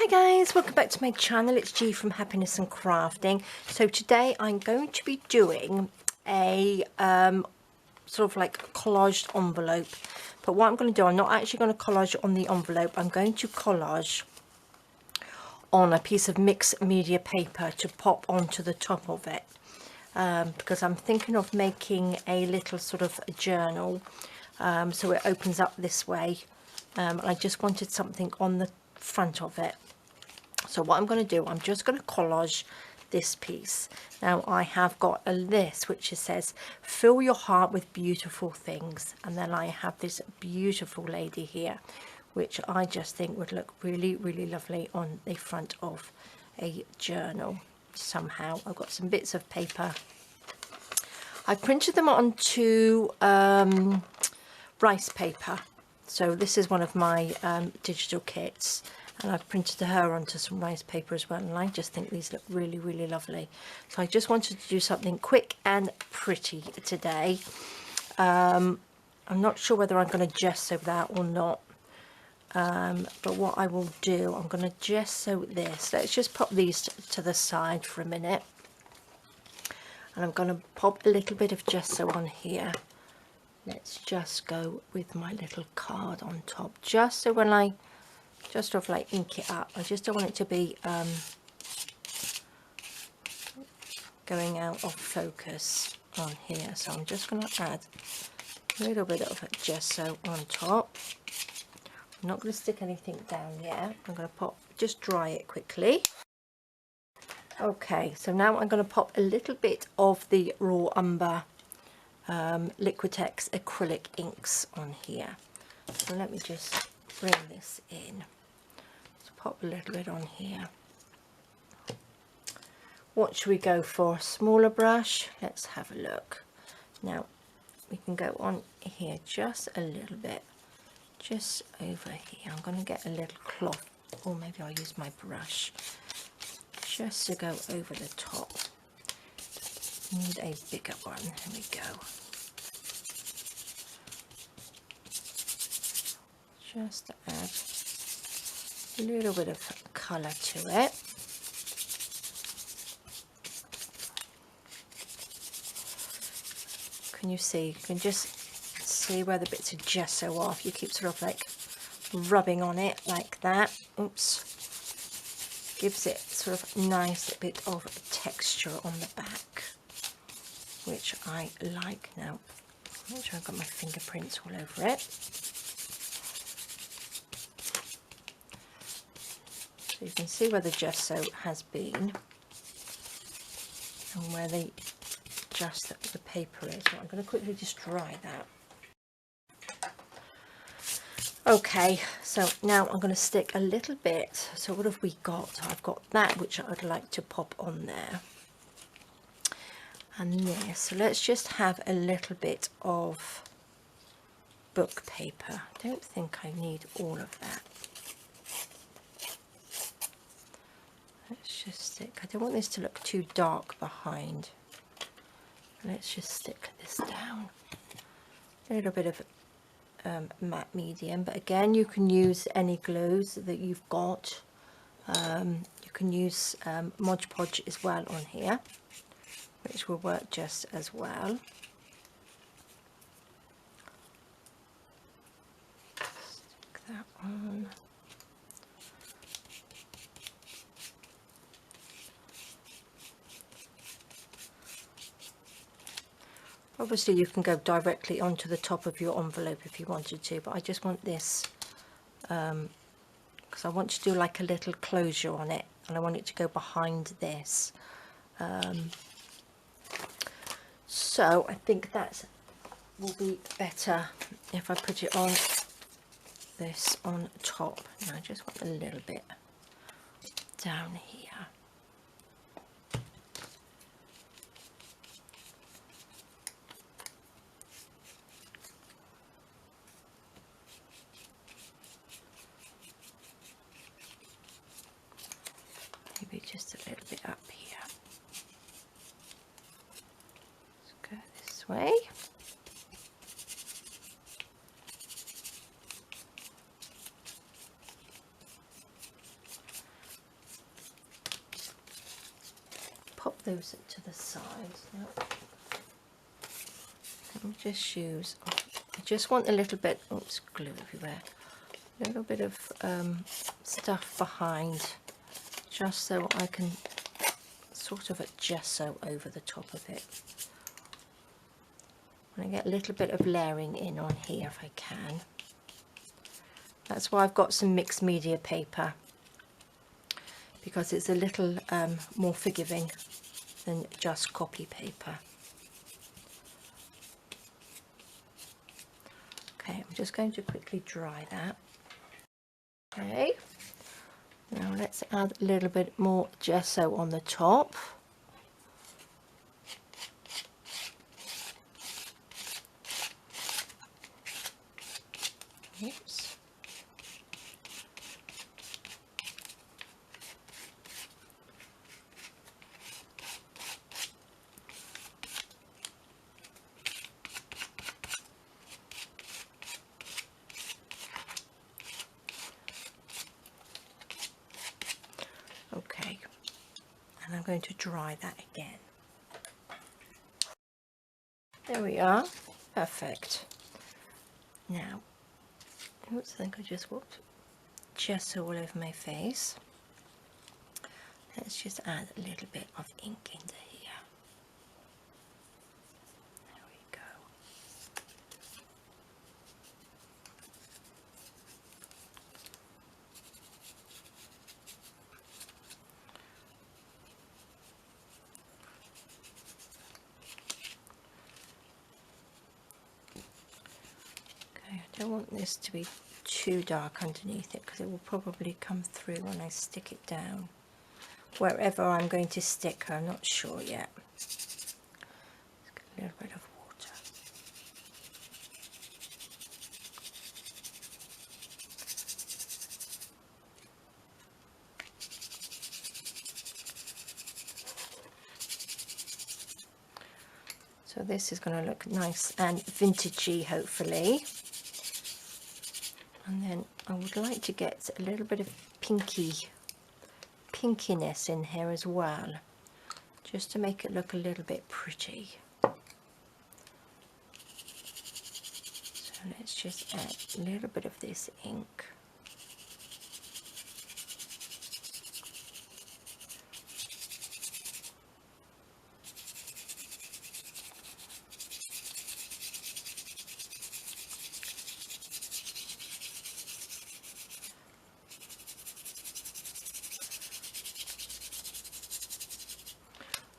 Hi guys, welcome back to my channel. It's G from Happiness and Crafting. So today I'm going to be doing a sort of like collaged envelope. But what I'm going to do, I'm not actually going to collage on the envelope. I'm going to collage on a piece of mixed media paper to pop onto the top of it. Because I'm thinking of making a little sort of journal. So it opens up this way. I just wanted something on the front of it. So what I'm going to do, I'm just going to collage this piece. Now I have got a list which says fill your heart with beautiful things, and then I have this beautiful lady here which I just think would look really lovely on the front of a journal. Somehow I've got some bits of paper. I printed them onto rice paper. So this is one of my digital kits, and I've printed her onto some rice paper as well, and I just think these look really lovely. So I just wanted to do something quick and pretty today. I'm not sure whether I'm going to gesso that or not, but what I will do, I'm going to gesso this. Let's just pop these to the side for a minute, and I'm going to pop a little bit of gesso on here. Let's just go with my little card on top, just so when I just sort of like ink it up, I just don't want it to be going out of focus on here. So I'm just going to add a little bit of gesso on top. I'm not going to stick anything down yet. I'm going to just dry it quickly. Okay, so now I'm going to pop a little bit of the raw umber Liquitex acrylic inks on here. So let me just bring this in. Let's pop a little bit on here. What should we go for? Smaller brush? Let's have a look. Now we can go on here just a little bit, just over here. I'm going to get a little cloth, or maybe I'll use my brush just to go over the top. Need a bigger one. Here we go. Just to add a little bit of colour to it. Can you see? You can just see where the bits of gesso are. If you keep sort of like rubbing on it like that. Oops. Gives it sort of nice bit of texture on the back, which I like. Now, make sure I've got my fingerprints all over it. So you can see where the gesso has been and where the paper is. So I'm going to quickly just dry that. Okay, so now I'm going to stick a little bit. So what have we got? I've got that which I'd like to pop on there, and this. So let's just have a little bit of book paper. I don't think I need all of that. Let's just stick. I don't want this to look too dark behind. Let's just stick this down. A little bit of matte medium, but again you can use any glues that you've got. You can use Mod Podge as well on here, which will work just as well. Stick that on. Obviously you can go directly onto the top of your envelope if you wanted to, but I just want this because I want to do like a little closure on it, and I want it to go behind this. So I think that will be better if I put it on this on top. Now I just want a little bit down here. Maybe just a little bit up here. Let's go this way. moves it to the side. Now, let me just use, I just want a little bit, oops, glue everywhere, a little bit of stuff behind, just so I can sort of a gesso over the top of it. I get a little bit of layering in on here if I can. That's why I've got some mixed media paper, because it's a little more forgiving than just copy paper. Okay, I'm just going to quickly dry that. Okay, now let's add a little bit more gesso on the top. Oops. Okay, and I'm going to dry that again. There we are, perfect. Now, oops, I think I just whooped gesso all over my face. Let's just add a little bit of ink into here. There we go. Okay, I don't want this to be too dark underneath it, because it will probably come through when I stick it down. Wherever I'm going to stick her, I'm not sure yet. Let's get a little bit of water. So this is going to look nice and vintagey, hopefully. And then I would like to get a little bit of pinkiness in here as well, just to make it look a little bit pretty. So let's just add a little bit of this ink.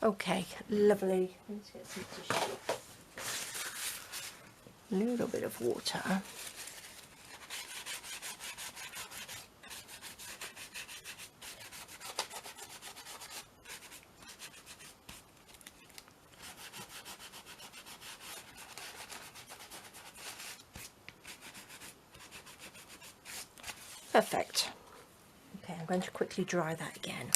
Okay, lovely. Let's get some tissue. A little bit of water. Perfect. Okay, I'm going to quickly dry that again.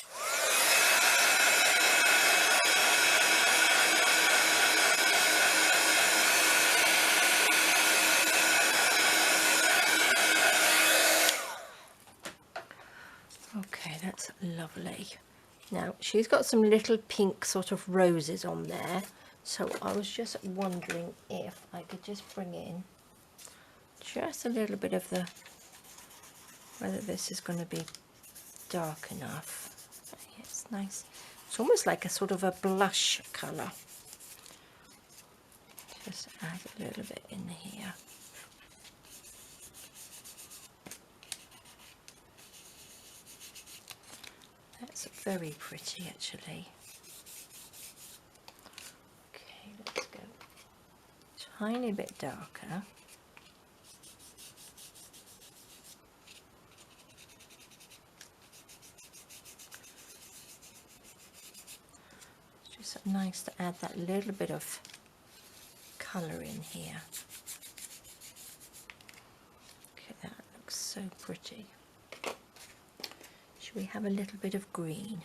Okay, that's lovely. Now, she's got some little pink sort of roses on there, so I was just wondering if I could just bring in just a little bit of the, whether this is going to be dark enough. It's nice. It's almost like a sort of a blush colour. Just add a little bit in here. That's very pretty, actually. Okay, let's go a tiny bit darker. It's just nice to add that little bit of colour in here. Okay, that looks so pretty. We have a little bit of green.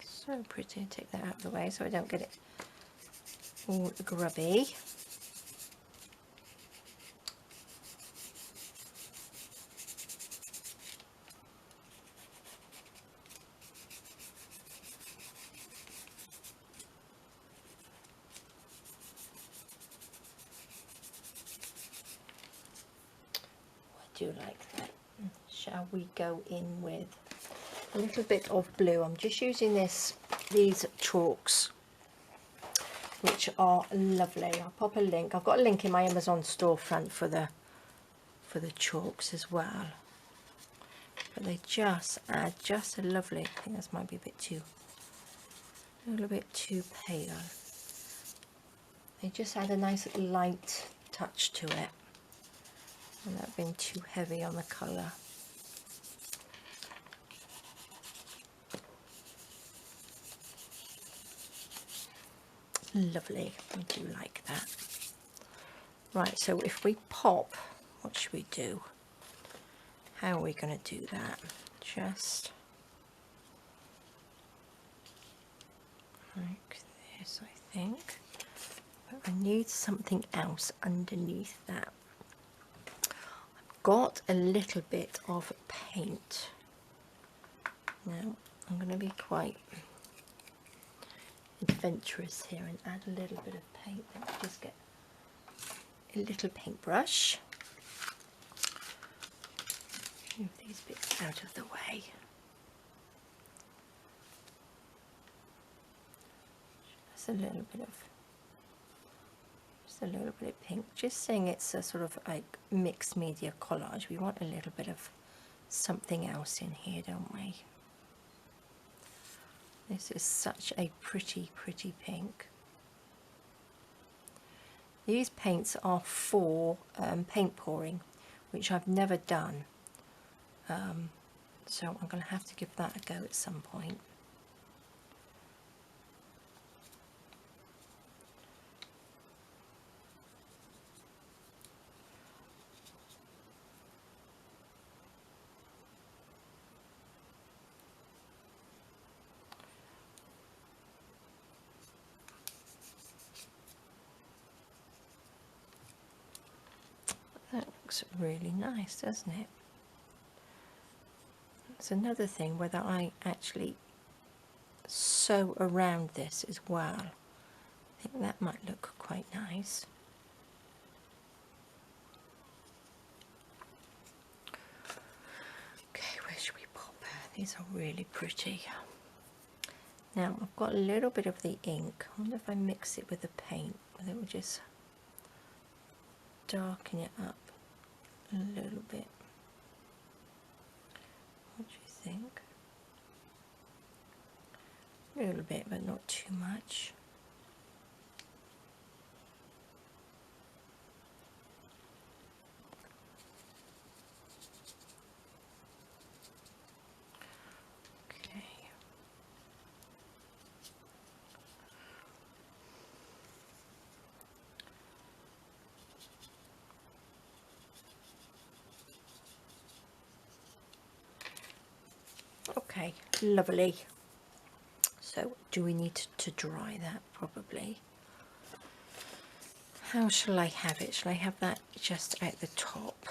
So pretty. Take that out of the way so I don't get it all grubby. I do like that. Shall we go in with a little bit of blue? I'm just using these chalks, which are lovely. I'll pop a link. I've got a link in my Amazon storefront for the chalks as well. But they just add just a lovely, I think this might be a little bit too pale. They just add a nice light touch to it, without being too heavy on the colour. Lovely, I do like that. Right, so if we pop, what should we do? How are we going to do that? Just like this, I think. But I need something else underneath that. I've got a little bit of paint. Now, I'm going to be quite adventurous here and add a little bit of paint. Let me just get a little paintbrush. Move these bits out of the way. Just a little bit of pink. Just saying it's a sort of like mixed media collage. We want a little bit of something else in here, don't we? This is such a pretty pink. These paints are for paint pouring, which I've never done. So I'm going to have to give that a go at some point. That looks really nice, doesn't it? It's another thing whether I actually sew around this as well. I think that might look quite nice. Okay, where should we pop her? These are really pretty. Now I've got a little bit of the ink. I wonder if I mix it with the paint, whether it will just darken it up a little bit. What do you think? A little bit, but not too much. Okay. Okay, lovely. So do we need to dry that? Probably. How shall I have it? Shall I have that just at the top?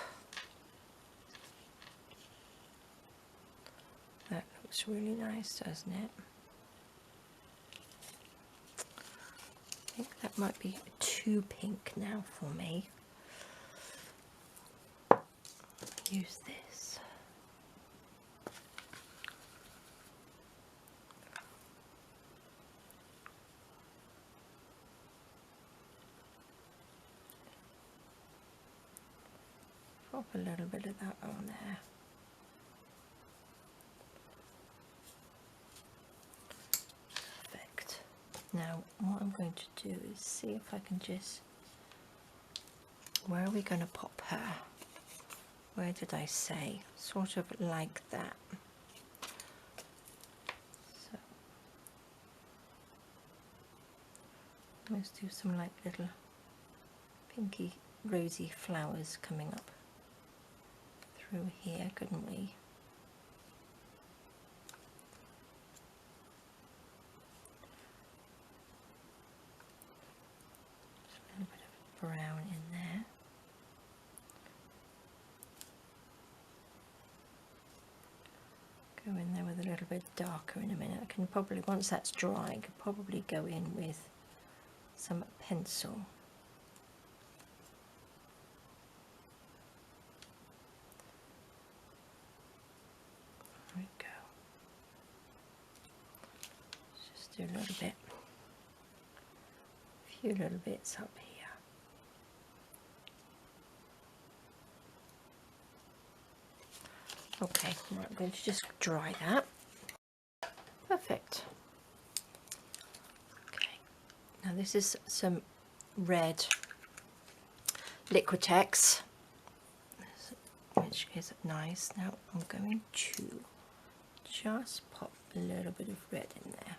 That looks really nice, doesn't it? I think that might be too pink now for me. Use this. Pop a little bit of that on there. Perfect. Now what I'm going to do is see if I can just, where are we going to pop her? Where did I say? Sort of like that. So let's do some like little pinky rosy flowers coming up through here, couldn't we? brown in there. Go in there with a little bit darker in a minute. I can probably, once that's dry, I could probably go in with some pencil. There we go. Let's just do a little bit, a few little bits up here. Okay, right, I'm going to just dry that. Perfect. Okay, now this is some red Liquitex, which is nice. Now I'm going to just pop a little bit of red in there.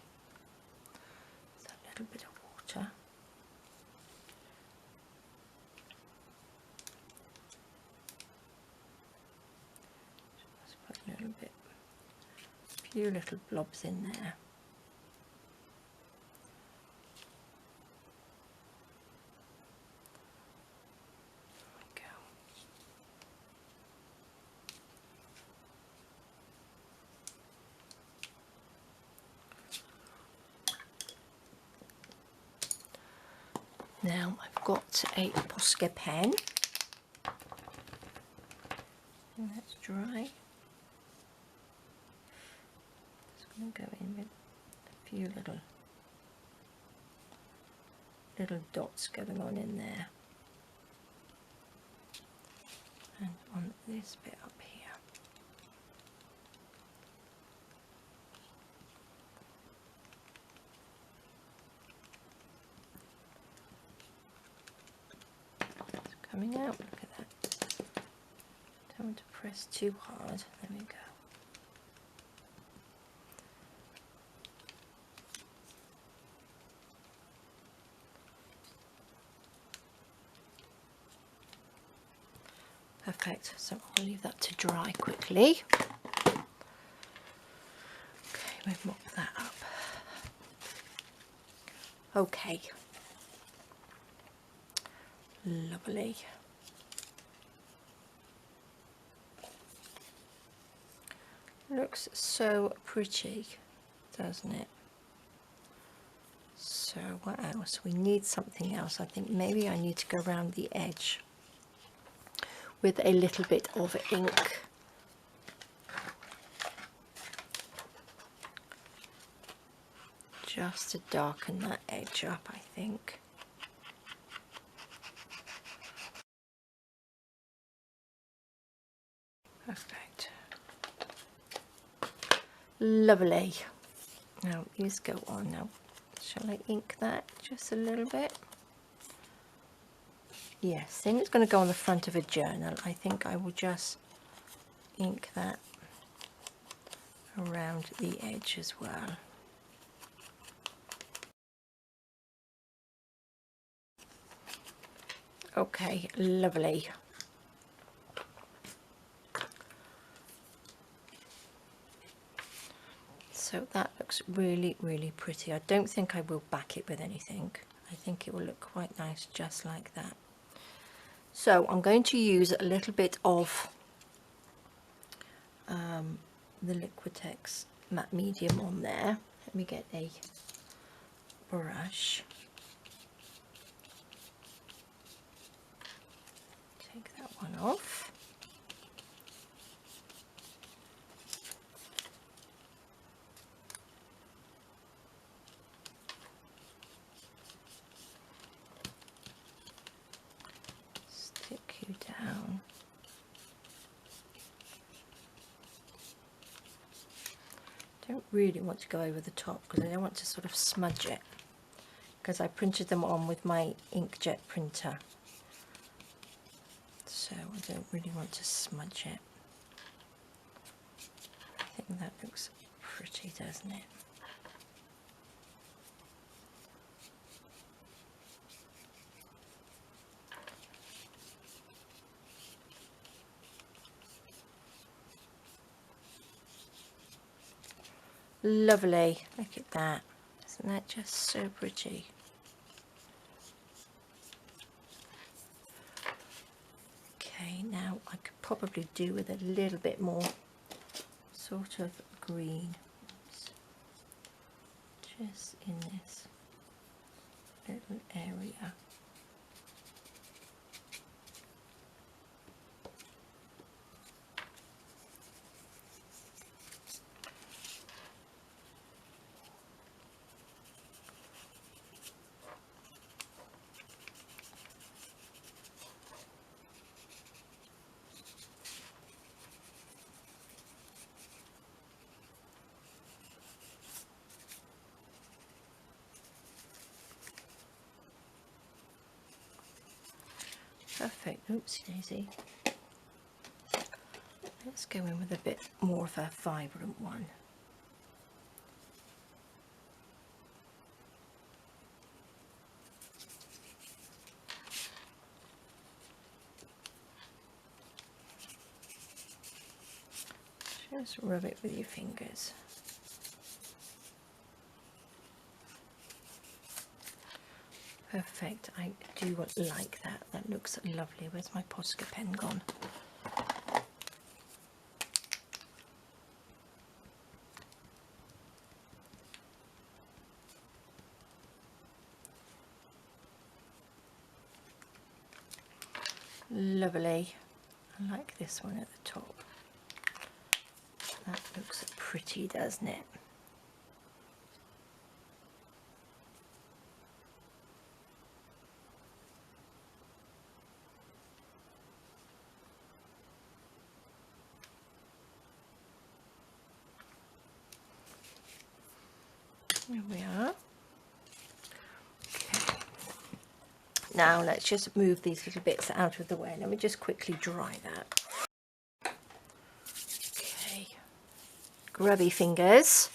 So a little bit of water. A little bit, a few little blobs in there. There we go. Now I've got a Posca pen, and that's dry. Go in with a few little dots going on in there, and on this bit up here. It's coming out, look at that. Don't want to press too hard. There we go. Perfect, so I'll leave that to dry quickly. Okay, we'll mop that up. Okay, lovely. Looks so pretty, doesn't it? So what else? We need something else. I think maybe I need to go around the edge with a little bit of ink. Just to darken that edge up, I think. Perfect. Lovely. Now these go on now. Shall I ink that just a little bit? Yes, seeing it's going to go on the front of a journal, I think I will just ink that around the edge as well. Okay, lovely. So that looks really, really pretty. I don't think I will back it with anything. I think it will look quite nice just like that. So I'm going to use a little bit of the Liquitex matte medium on there. Let me get a brush. Take that one off. Stick you down. Don't really want to go over the top because I don't want to sort of smudge it, because I printed them on with my inkjet printer, so I don't really want to smudge it. I think that looks pretty, doesn't it? Lovely, look at that. Isn't that just so pretty? probably do with a little bit more sort of green. Oops. Just in this little area. Perfect. Oopsie daisy. Let's go in with a bit more of a vibrant one. Just rub it with your fingers. Perfect. I do like that. That looks lovely. Where's my Posca pen gone? Lovely. I like this one at the top. That looks pretty, doesn't it? There we are. Okay. Now let's just move these little bits out of the way. Let me just quickly dry that. Okay. Grubby fingers.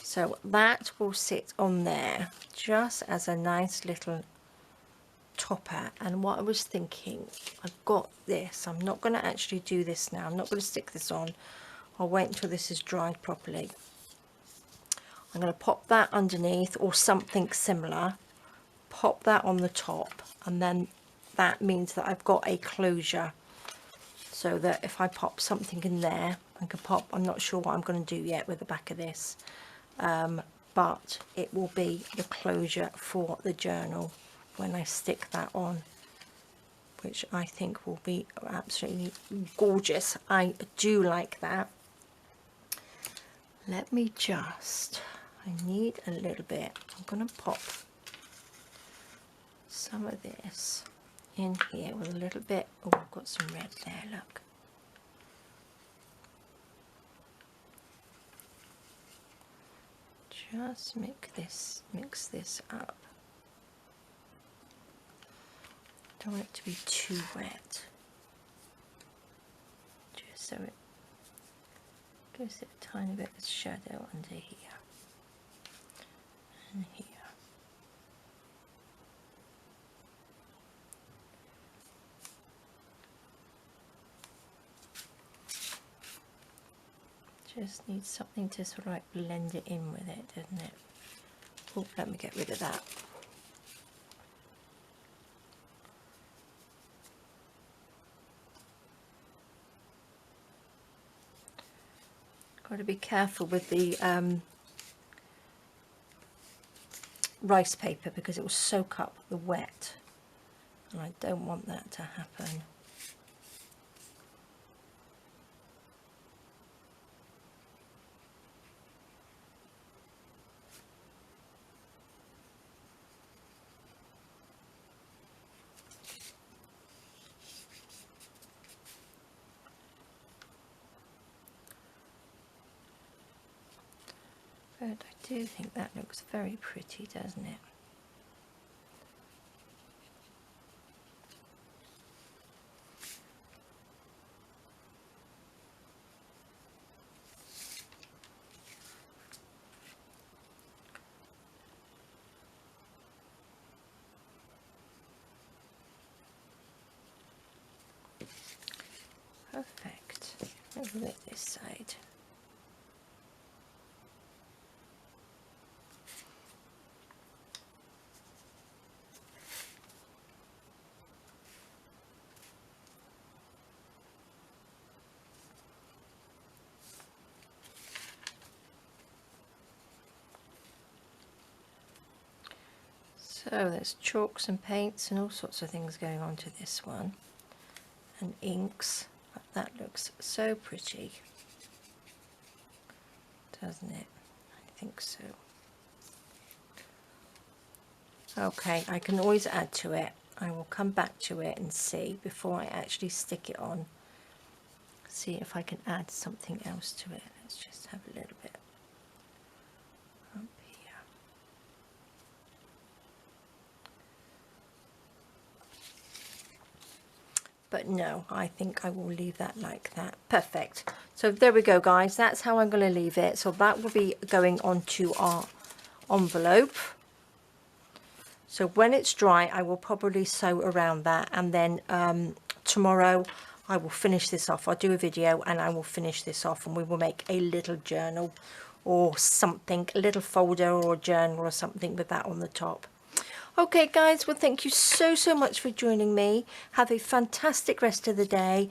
So that will sit on there just as a nice little topper. And what I was thinking, I've got this. I'm not going to actually do this now. I'm not going to stick this on. I'll wait until this is dried properly. I'm going to pop that underneath or something similar, pop that on the top, and then that means that I've got a closure, so that if I pop something in there, I can pop, I'm not sure what I'm going to do yet with the back of this, but it will be the closure for the journal when I stick that on, which I think will be absolutely gorgeous. I do like that. Let me just, I need a little bit. I'm going to pop some of this in here with a little bit. Oh, I've got some red there, look. Just mix this up. Don't want it to be too wet. Just so it gives it a tiny bit of shadow under here and here. Just needs something to sort of like blend it in with it, doesn't it? Oh, let me get rid of that. Got to be careful with the rice paper because it will soak up the wet, and I don't want that to happen. But I do think that looks very pretty, doesn't it? Perfect. Let's look at this side. So there's chalks and paints and all sorts of things going on to this one, and inks. That looks so pretty, doesn't it? I think so. Okay, I can always add to it. I will come back to it and see before I actually stick it on. See if I can add something else to it. Let's just have a little bit up here. But no, I think I will leave that like that. Perfect. So there we go, guys. That's how I'm going to leave it. So that will be going onto our envelope. So when it's dry, I will probably sew around that, and then tomorrow I will finish this off. I'll do a video and I will finish this off, and we will make a little journal or something, a little folder or a journal or something with that on the top. Okay guys, well thank you so much for joining me. Have a fantastic rest of the day.